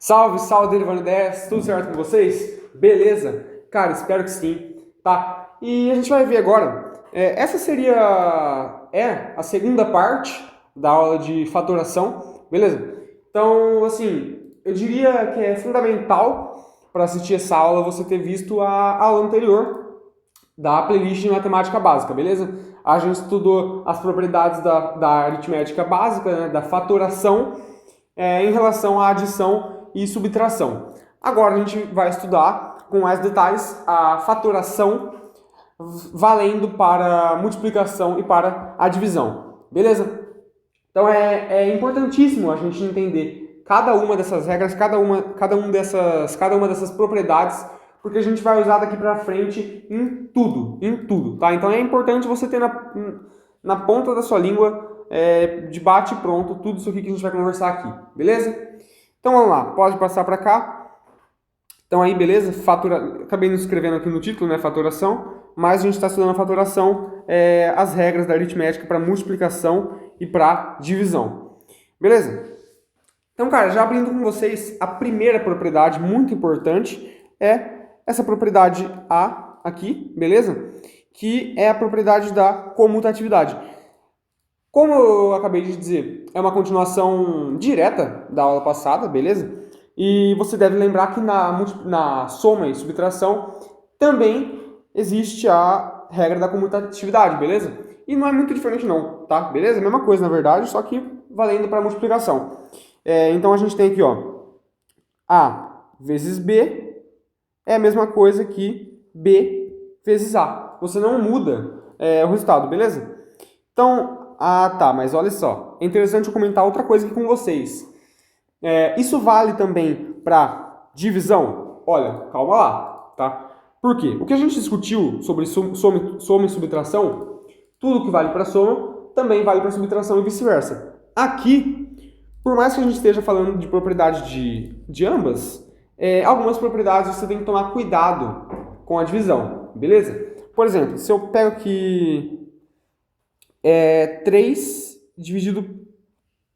Salve, salve, Derivando Ideias, tudo certo com vocês? Beleza? Cara, espero que sim, tá? E a gente vai ver agora, essa seria a segunda parte da aula de fatoração, beleza? Então, assim, eu diria que é fundamental para assistir essa aula você ter visto a aula anterior da playlist de matemática básica, beleza? A gente estudou as propriedades da aritmética básica, né, da fatoração, em relação à adição e subtração. Agora a gente vai estudar com mais detalhes a fatoração valendo para multiplicação e para a divisão, beleza? Então é importantíssimo a gente entender cada uma dessas regras, cada uma dessas propriedades, porque a gente vai usar daqui para frente em tudo, tá? Então é importante você ter na ponta da sua língua, de bate pronto, tudo isso aqui que a gente vai conversar aqui, beleza? Então vamos lá, pode passar para cá. Então aí, beleza? Acabei não escrevendo aqui no título, né? Fatoração, mas a gente está estudando a fatoração, as regras da aritmética para multiplicação e para divisão. Beleza? Então, cara, já abrindo com vocês, a primeira propriedade muito importante é essa propriedade A aqui, beleza? Que é a propriedade da comutatividade. Como eu acabei de dizer, é uma continuação direta da aula passada, beleza? E você deve lembrar que na soma e subtração também existe a regra da comutatividade, beleza? E não é muito diferente não, tá? Beleza? Mesma coisa, na verdade, só que valendo para multiplicação. Então a gente tem aqui, ó, A vezes B é a mesma coisa que B vezes A. Você não muda o resultado, beleza? Então, tá, mas olha só. É interessante eu comentar outra coisa aqui com vocês. Isso vale também para divisão? Olha, calma lá, tá? Por quê? O que a gente discutiu sobre soma e subtração, tudo que vale para soma também vale para subtração e vice-versa. Aqui, por mais que a gente esteja falando de propriedade de ambas, algumas propriedades você tem que tomar cuidado com a divisão, beleza? Por exemplo, se eu pego aqui 3 dividido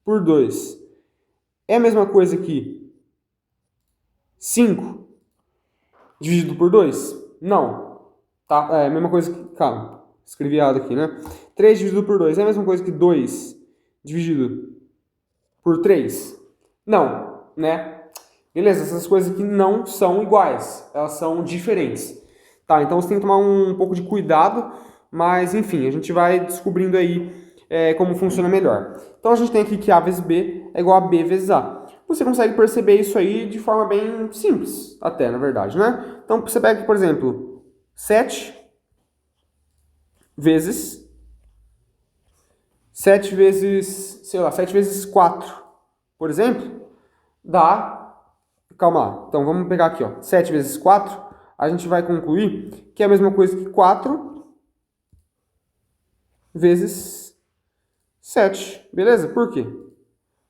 por 2, é a mesma coisa que 5 dividido por 2? Não. Tá? É a mesma coisa que... Calma, escrevi errado aqui, né? 3 dividido por 2 é a mesma coisa que 2 dividido por 3? Não, né? Beleza, essas coisas aqui não são iguais, elas são diferentes. Tá, então você tem que tomar um pouco de cuidado, mas enfim, a gente vai descobrindo aí como funciona melhor. Então a gente tem aqui que A vezes B é igual a B vezes A. Você consegue perceber isso aí de forma bem simples, até, na verdade, né? Então você pega, por exemplo, 7 vezes 7 vezes, sei lá, 7 vezes 4, por exemplo, dá... Calma lá. Então vamos pegar aqui, ó, 7 vezes 4, a gente vai concluir que é a mesma coisa que 4 vezes 7, beleza? Por quê?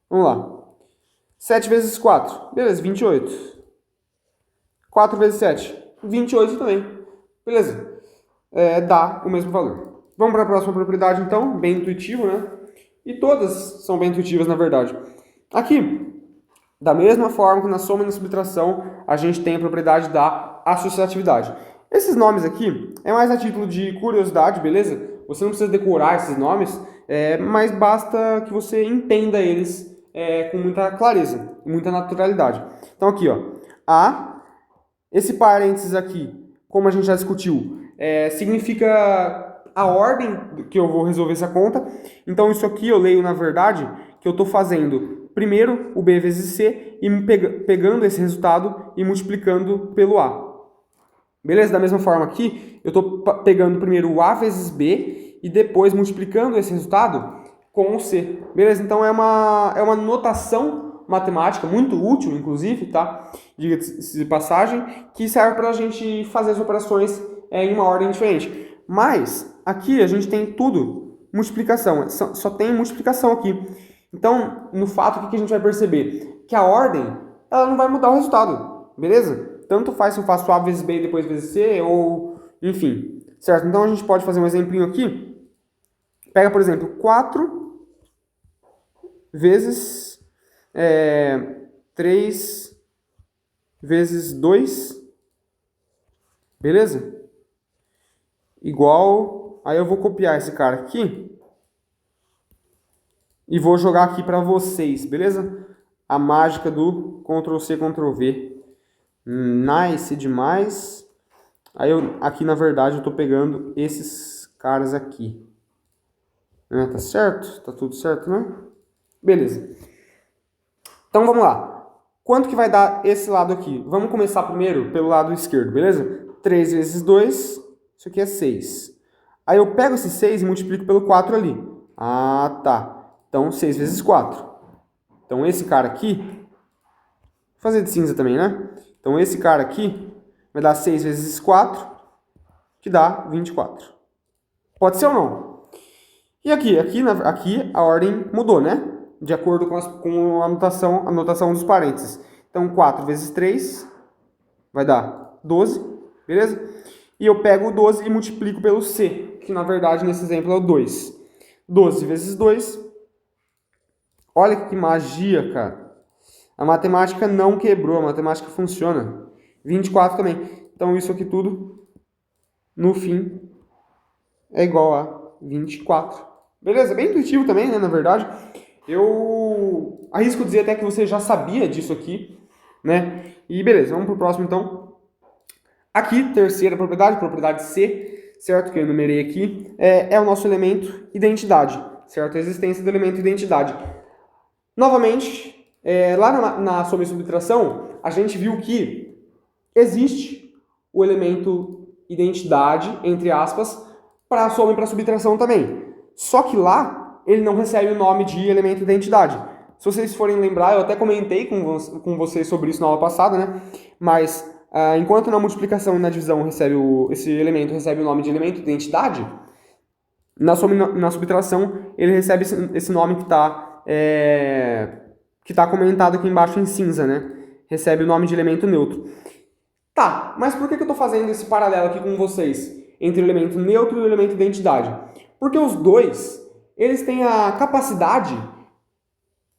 Vamos lá. 7 vezes 4, beleza, 28. 4 vezes 7, 28 também, beleza? Dá o mesmo valor. Vamos para a próxima propriedade, então, bem intuitivo, né? E todas são bem intuitivas, na verdade. Aqui, da mesma forma que na soma e na subtração, a gente tem a propriedade da associatividade. Esses nomes aqui é mais a título de curiosidade, beleza? Você não precisa decorar esses nomes, mas basta que você entenda eles com muita clareza, muita naturalidade. Então aqui, ó, esse parênteses aqui, como a gente já discutiu, significa a ordem que eu vou resolver essa conta. Então isso aqui eu leio, na verdade, que eu estou fazendo primeiro o B vezes C e pegando esse resultado e multiplicando pelo A. Beleza? Da mesma forma aqui, eu estou pegando primeiro o A vezes B e depois multiplicando esse resultado com o C. Beleza? Então é uma notação matemática muito útil, inclusive, tá? Diga-se de passagem, que serve para a gente fazer as operações em uma ordem diferente. Mas aqui a gente tem tudo multiplicação, só tem multiplicação aqui. Então, no fato, o que a gente vai perceber? Que a ordem, ela não vai mudar o resultado, beleza? Tanto faz se eu faço A vezes B e depois vezes C, ou enfim, certo? Então a gente pode fazer um exemplinho aqui. Pega, por exemplo, 4 vezes 3 vezes 2, beleza? Igual, aí eu vou copiar esse cara aqui e vou jogar aqui para vocês, beleza? A mágica do Ctrl+C, Ctrl+V. Nice demais. Aí aqui na verdade eu tô pegando esses caras aqui. Tá certo? Tá tudo certo, né? Beleza. Então vamos lá. Quanto que vai dar esse lado aqui? Vamos começar primeiro pelo lado esquerdo, beleza? 3 vezes 2, isso aqui é 6. Aí eu pego esse 6 e multiplico pelo 4 ali. Ah, tá. Então 6 vezes 4. Então esse cara aqui, vou fazer de cinza também, né? Então esse cara aqui vai dar 6 vezes 4, que dá 24. Pode ser ou não? E aqui a ordem mudou, né? De acordo com a anotação dos parênteses. Então 4 vezes 3 vai dar 12, beleza? E eu pego o 12 e multiplico pelo C, que na verdade nesse exemplo é o 2. 12 vezes 2. Olha que magia, cara. A matemática não quebrou, a matemática funciona. 24 também. Então isso aqui tudo, no fim, é igual a 24. Beleza? Bem intuitivo também, né, na verdade. Eu arrisco dizer até que você já sabia disso aqui, né? E beleza, vamos pro próximo então. Aqui, terceira propriedade, propriedade C, certo? Que eu enumerei aqui, é o nosso elemento identidade, certo? A existência do elemento identidade. Novamente, lá na soma e subtração, a gente viu que existe o elemento identidade, entre aspas, para a soma e para a subtração também. Só que lá, ele não recebe o nome de elemento identidade. Se vocês forem lembrar, eu até comentei com vocês sobre isso na aula passada, né? Mas, enquanto na multiplicação e na divisão esse elemento recebe o nome de elemento identidade, na soma e na subtração, ele recebe esse nome que está comentado aqui embaixo em cinza, né? Recebe o nome de elemento neutro. Tá, mas por que eu estou fazendo esse paralelo aqui com vocês entre o elemento neutro e o elemento identidade? Porque os dois, eles têm a capacidade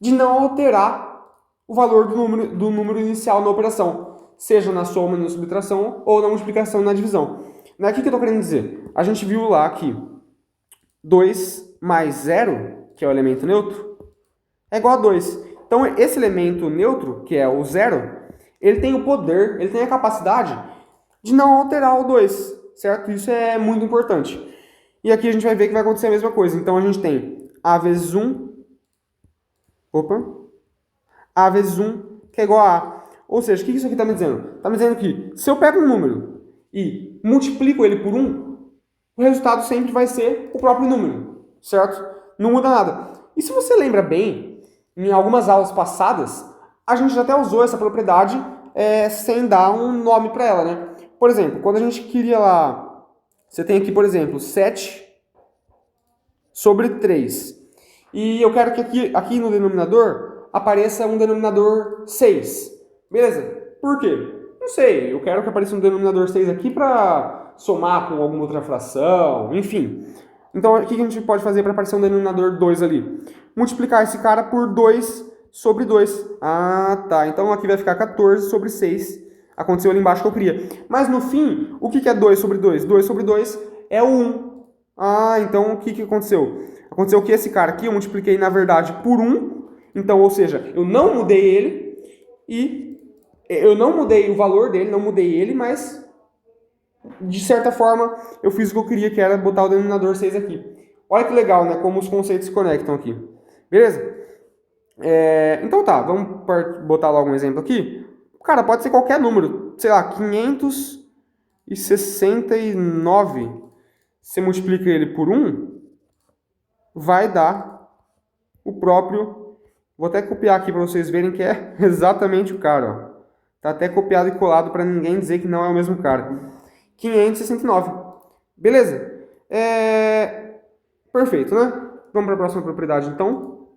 de não alterar o valor do número inicial na operação, seja na soma e na subtração ou na multiplicação e na divisão. O que eu estou querendo dizer? A gente viu lá que 2 mais 0, que é o elemento neutro, é igual a 2. Então, esse elemento neutro, que é o 0, ele tem o poder, ele tem a capacidade de não alterar o 2, certo? Isso é muito importante. E aqui a gente vai ver que vai acontecer a mesma coisa. Então, a gente tem A vezes 1, A vezes 1, que é igual a A. Ou seja, o que isso aqui está me dizendo? Está me dizendo que se eu pego um número e multiplico ele por 1, o resultado sempre vai ser o próprio número, certo? Não muda nada. E se você lembra bem, em algumas aulas passadas, a gente já até usou essa propriedade sem dar um nome para ela, né? Por exemplo, quando a gente queria lá... Você tem aqui, por exemplo, 7 sobre 3. E eu quero que aqui no denominador apareça um denominador 6. Beleza? Por quê? Não sei. Eu quero que apareça um denominador 6 aqui para somar com alguma outra fração, enfim. Então, o que a gente pode fazer para aparecer um denominador 2 ali? Multiplicar esse cara por 2 sobre 2. Ah, tá. Então, aqui vai ficar 14 sobre 6. Aconteceu ali embaixo que eu queria. Mas no fim, o que é 2 sobre 2? 2 sobre 2 é o 1. Ah, então o que aconteceu? Aconteceu que esse cara aqui eu multipliquei, na verdade, por 1. Então, ou seja, eu não mudei ele e eu não mudei o valor dele, não mudei ele, mas de certa forma eu fiz o que eu queria, que era botar o denominador 6 aqui. Olha que legal, né? Como os conceitos se conectam aqui. Beleza? Então tá, vamos botar logo um exemplo aqui. Cara, pode ser qualquer número, sei lá, 569. Você multiplica ele por 1, vai dar o próprio... Vou até copiar aqui para vocês verem que é exatamente o cara, ó. Tá até copiado e colado para ninguém dizer que não é o mesmo cara. 569. Beleza? Perfeito, né? Vamos para a próxima propriedade, então.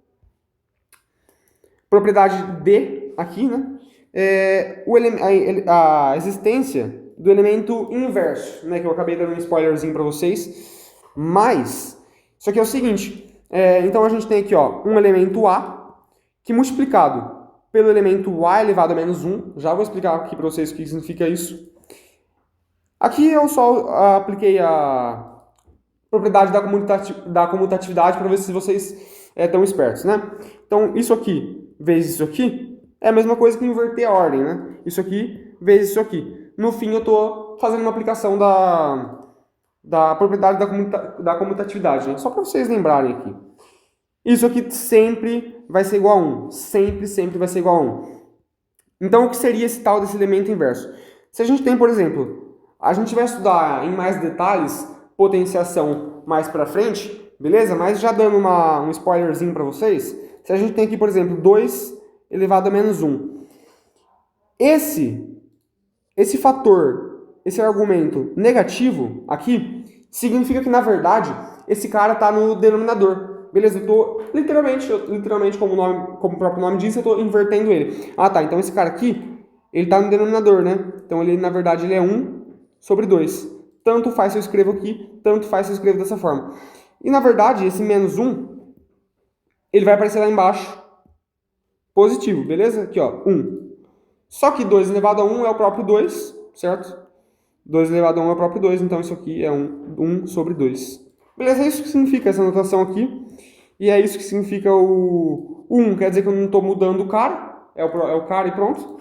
Propriedade D, aqui, né? A existência do elemento inverso, né, que eu acabei dando um spoilerzinho para vocês, mas isso aqui é o seguinte, então a gente tem aqui, ó, um elemento A que multiplicado pelo elemento a elevado a menos 1. Já vou explicar aqui para vocês o que significa isso. Aqui eu só apliquei a propriedade da comutatividade para ver se vocês estão espertos, né? Então, isso aqui vezes isso aqui é a mesma coisa que inverter a ordem, né? Isso aqui vezes isso aqui. No fim, eu estou fazendo uma aplicação da propriedade da comutatividade, né? Só para vocês lembrarem aqui. Isso aqui sempre vai ser igual a 1. Sempre vai ser igual a 1. Então, o que seria esse tal desse elemento inverso? Se a gente tem, por exemplo, a gente vai estudar em mais detalhes potenciação mais para frente, beleza? Mas já dando um spoilerzinho para vocês, se a gente tem aqui, por exemplo, 2 elevado a menos 1. Esse fator, esse argumento negativo aqui, significa que, na verdade, esse cara está no denominador. Beleza? Eu estou, literalmente como o próprio nome diz, eu estou invertendo ele. Ah, tá. Então, esse cara aqui, ele está no denominador, né? Então, ele, na verdade, ele é 1 sobre 2. Tanto faz se eu escrevo aqui, tanto faz se eu escrevo dessa forma. E, na verdade, esse menos 1, ele vai aparecer lá embaixo, positivo, beleza? Aqui, ó, 1. Só que 2 elevado a 1 é o próprio 2, certo? 2 elevado a 1 é o próprio 2, então isso aqui é 1 sobre 2. Beleza? É isso que significa essa notação aqui. E é isso que significa o 1, quer dizer que eu não estou mudando o cara, é o cara e pronto.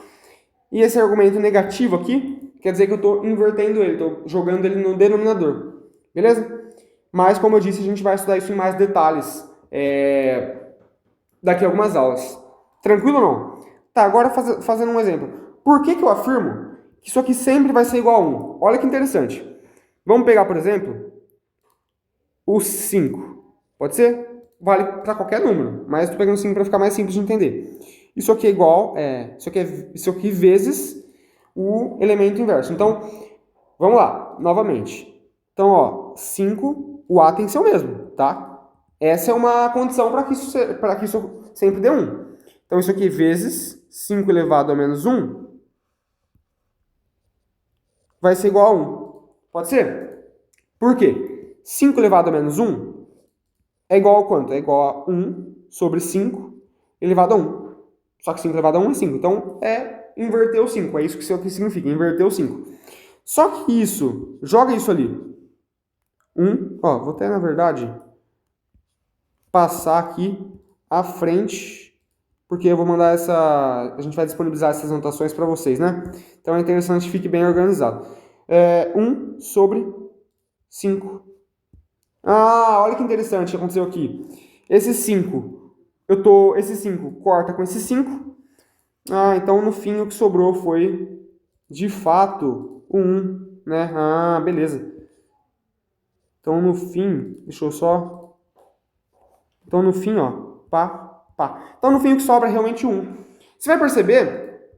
E esse argumento negativo aqui, quer dizer que eu estou invertendo ele, estou jogando ele no denominador. Beleza? Mas, como eu disse, a gente vai estudar isso em mais detalhes daqui a algumas aulas. Tranquilo ou não? Tá, agora fazendo um exemplo. Por que eu afirmo que isso aqui sempre vai ser igual a 1? Olha que interessante. Vamos pegar, por exemplo, o 5. Pode ser? Vale para qualquer número, mas estou pegando 5 para ficar mais simples de entender. Isso aqui é igual, isso aqui vezes o elemento inverso. Então, vamos lá, novamente. Então, ó, 5, o A tem que ser o mesmo, tá? Essa é uma condição para que isso sempre dê 1. Então, isso aqui vezes 5 elevado a menos 1 vai ser igual a 1. Pode ser? Por quê? 5 elevado a menos 1 é igual a quanto? É igual a 1 sobre 5 elevado a 1. Só que 5 elevado a 1 é 5. Então, é inverter o 5. É isso que isso aqui significa, inverter o 5. Só que isso, joga isso ali. 1, ó, vou até, na verdade, passar aqui à frente, porque eu vou mandar a gente vai disponibilizar essas anotações para vocês, né? Então, é interessante que fique bem organizado. 1 sobre 5. Ah, olha que interessante que aconteceu aqui. Esse 5 corta com esse 5. Ah, então no fim o que sobrou foi, de fato, o 1, né? Ah, beleza. Então no fim, deixa eu só... Então no fim, ó, pá. Então no fim o que sobra é realmente 1. Você vai perceber,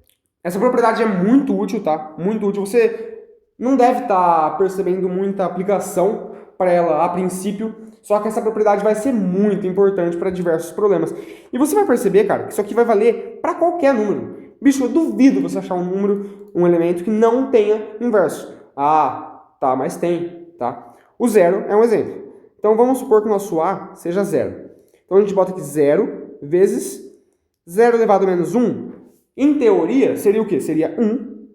essa propriedade é muito útil, tá? Muito útil. Você não deve estar percebendo muita aplicação para ela a princípio, só que essa propriedade vai ser muito importante para diversos problemas. E você vai perceber, cara, que isso aqui vai valer para qualquer número. Bicho, eu duvido você achar um elemento que não tenha inverso. Ah, tá, mas tem, tá? O 0 é um exemplo. Então vamos supor que o nosso A seja 0. Então a gente bota aqui 0 vezes 0 elevado a menos 1. Em teoria, seria o quê? Seria 1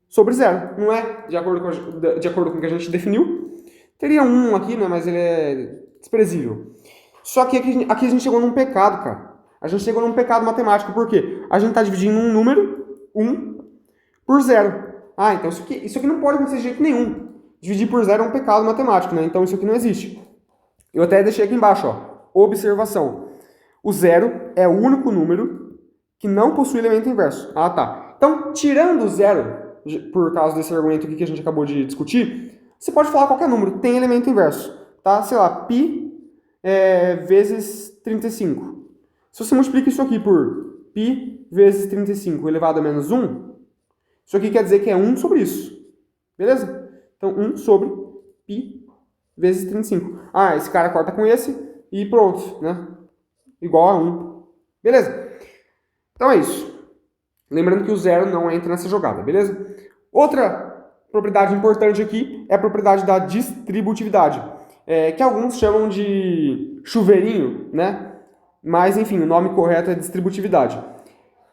sobre 0, não é? De acordo com o que a gente definiu. Teria 1 aqui, né? Mas ele é desprezível. Só que aqui a gente chegou num pecado, cara. A gente chegou num pecado matemático. Por quê? A gente está dividindo um número, 1, por 0. Ah, então isso aqui não pode acontecer de jeito nenhum. Dividir por 0 é um pecado matemático, né? Então isso aqui não existe. Eu até deixei aqui embaixo, ó. Observação. O 0 é o único número que não possui elemento inverso. Ah, tá. Então, tirando o 0, por causa desse argumento aqui que a gente acabou de discutir, você pode falar qualquer número, tem elemento inverso, tá? Sei lá, π vezes 35. Se você multiplica isso aqui por π vezes 35 elevado a menos 1, isso aqui quer dizer que é 1 sobre isso. Beleza? Então, 1 sobre π vezes 35. Ah, esse cara corta com esse e pronto, né? Igual a 1. Beleza? Então é isso. Lembrando que o 0 não entra nessa jogada, beleza? Outra propriedade importante aqui é a propriedade da distributividade, que alguns chamam de chuveirinho, né? Mas, enfim, o nome correto é distributividade.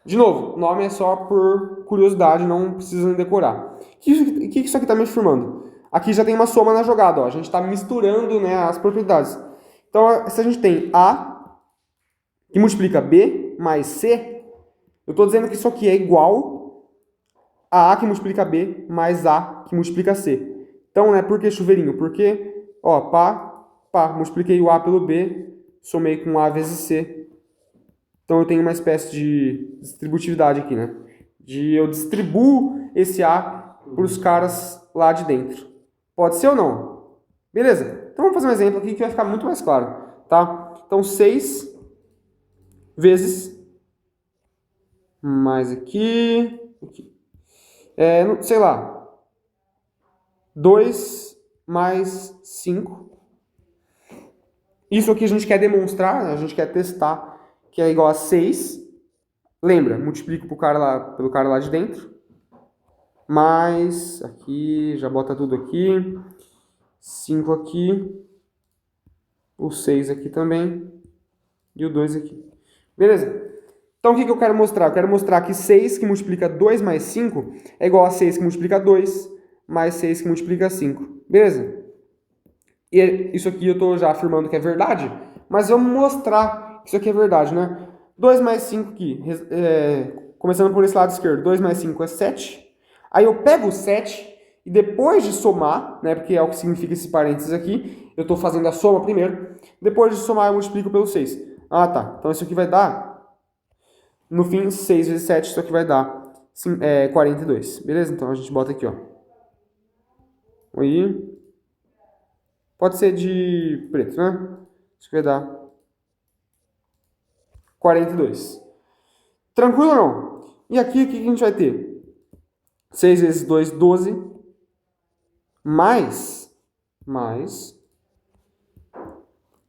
De novo, nome é só por curiosidade, não precisa decorar. O que isso aqui está me afirmando? Aqui já tem uma soma na jogada, ó. A gente está misturando, né, as propriedades. Então, se a gente tem A que multiplica B mais C, eu estou dizendo que isso aqui é igual a A que multiplica B mais A que multiplica C. Então, né, por que chuveirinho? Porque, ó, pá, multipliquei o A pelo B, somei com A vezes C. Então, eu tenho uma espécie de distributividade aqui, né? Eu distribuo esse A para os caras lá de dentro. Pode ser ou não? Beleza? Então, vamos fazer um exemplo aqui que vai ficar muito mais claro, tá? Então, 6 vezes mais aqui. Sei lá, 2 mais 5. Isso aqui a gente quer demonstrar, a gente quer testar que é igual a 6. Lembra, multiplico pelo cara lá de dentro. Mais, aqui, já bota tudo aqui. 5 aqui. O 6 aqui também. E o 2 aqui. Beleza? Então, o que eu quero mostrar? Eu quero mostrar que 6 que multiplica 2 mais 5 é igual a 6 que multiplica 2 mais 6 que multiplica 5. Beleza? E isso aqui eu estou já afirmando que é verdade, mas vamos mostrar que isso aqui é verdade, né? 2 mais 5 aqui, começando por esse lado esquerdo, 2 mais 5 é 7. Aí eu pego o 7 e depois de somar, né, porque é o que significa esse parênteses aqui, eu estou fazendo a soma primeiro, depois de somar eu multiplico pelo 6. Ah, tá. Então isso aqui vai dar, no fim, 6 vezes 7, isso aqui vai dar 42. Beleza? Então a gente bota aqui, ó. Aí. Pode ser de preto, né? Isso aqui vai dar 42. Tranquilo ou não? E aqui, o que a gente vai ter? 6 vezes 2, 12. Mais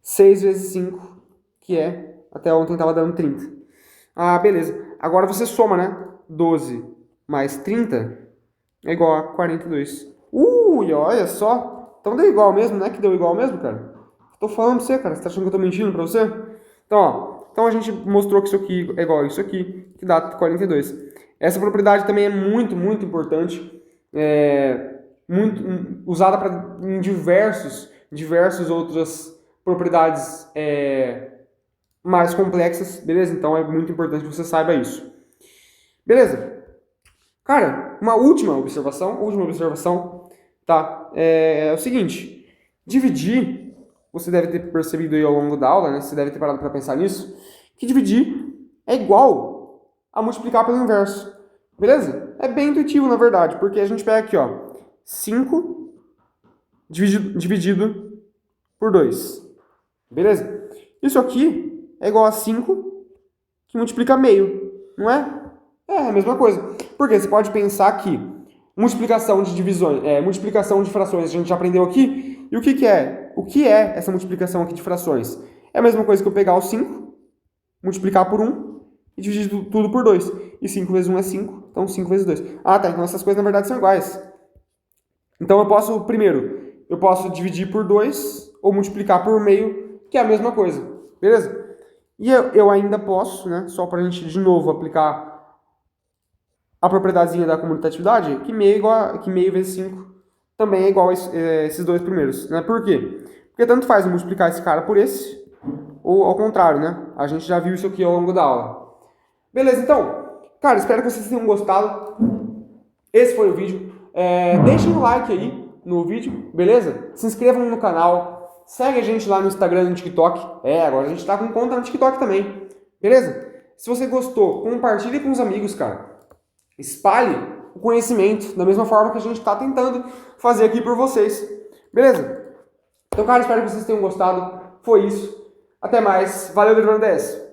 6 vezes 5, que até ontem estava dando 30. Ah, beleza. Agora você soma, né? 12 mais 30 é igual a 42. Olha só. Então deu igual mesmo, né? Que deu igual mesmo, cara. Tô falando pra você, cara. Você tá achando que eu tô mentindo pra você? Então, ó. Então a gente mostrou que isso aqui é igual a isso aqui, que dá 42. Essa propriedade também é muito, muito importante. Muito usada em diversos outras propriedades mais complexas, beleza? Então é muito importante que você saiba isso. Beleza? Cara, uma última observação, tá? É o seguinte, dividir, você deve ter percebido aí ao longo da aula, né? Você deve ter parado para pensar nisso, que dividir é igual a multiplicar pelo inverso, beleza? É bem intuitivo, na verdade, porque a gente pega aqui, ó, 5 dividido por 2, beleza? Isso aqui é igual a 5 que multiplica meio, não é? É a mesma coisa. Porque você pode pensar que multiplicação de divisões, multiplicação de frações, a gente já aprendeu aqui. E o que é? O que é essa multiplicação aqui de frações? É a mesma coisa que eu pegar o 5, multiplicar por 1 e dividir tudo por 2. E 5 vezes 1 é 5, então 5 vezes 2. Ah, tá, então essas coisas na verdade são iguais. Então eu posso dividir por 2 ou multiplicar por meio, que é a mesma coisa. Beleza? E eu ainda posso, né, só para a gente de novo aplicar a propriedadezinha da comutatividade, que meio vezes 5 também é igual a esses dois primeiros, né? Por quê? Porque tanto faz multiplicar esse cara por esse, ou ao contrário, né? A gente já viu isso aqui ao longo da aula. Beleza, então, cara, espero que vocês tenham gostado. Esse foi o vídeo. Deixem um like aí no vídeo, beleza? Se inscrevam no canal, segue a gente lá no Instagram e no TikTok. Agora a gente tá com conta no TikTok também, beleza? Se você gostou, compartilhe com os amigos, cara. Espalhe o conhecimento, da mesma forma que a gente está tentando fazer aqui por vocês. Beleza? Então, cara, espero que vocês tenham gostado. Foi isso. Até mais. Valeu, Adriano 10.